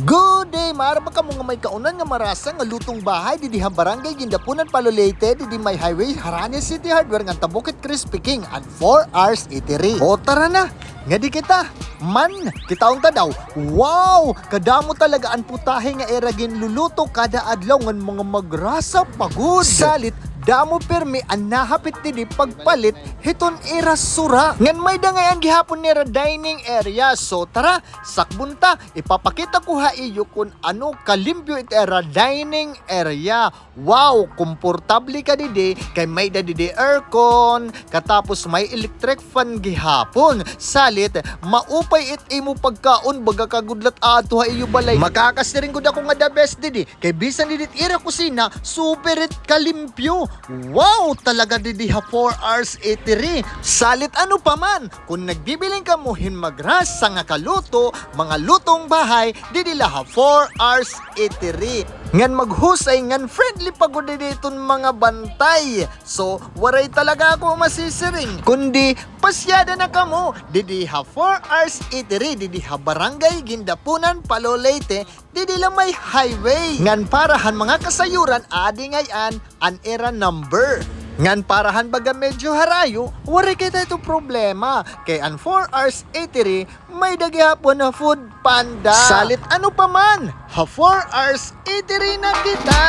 Good day! Maarap ka mo nga may kaunan nga marasa nga lutong bahay didi ha barangay Gindapunan Palolete didi may highway Harania City Hardware nga Tabukit Crispy King and 4 hours eatery. O tara na! Nga di kita! Man! Kitaon ta daw! Wow! Kadamo talaga ang putahe nga eragin luluto kada adlaw nga mga magrasa pagod. Salit damo permi ang nahapit didi pagpalit hiton era sura. Ngan may dangay ang gihapon nera dining area. So tara, sakbunta, ipapakita ko ha iyo kung ano kalimpyo it era dining area. Wow, komportable ka didi kay may da didi aircon, katapos may electric fan gihapon. Salit, maupay it imo pagkaon baga kagudlat ato ha iyo balay. Makakasiring gud ako nga the best didi kay bisan didi era kusina, super it kalimpyo. Wow, talaga didi ha 4 hours eatery. Salit ano pa man, kung nagbibiling ka muhin magrasa nga kaluto, mga lutong bahay, didi la ha 4 hours eatery. Ngan maghusay, ngan friendly pagod didi iton mga bantay. So, waray talaga ako masisiring. Kundi, pasyada na kamo, didi ha 4 hours eatery, didi ha barangay Gindapunan Palolete, didi lang may highway. Ngan parahan mga kasayuran, adi ngayon, an era number. Ngan parahan baga medyo harayo, wari kita ito problema. Kay an 4 hours eatery, may daghapon na food panda. Salit ano pa man, ha 4 hours eatery na kita.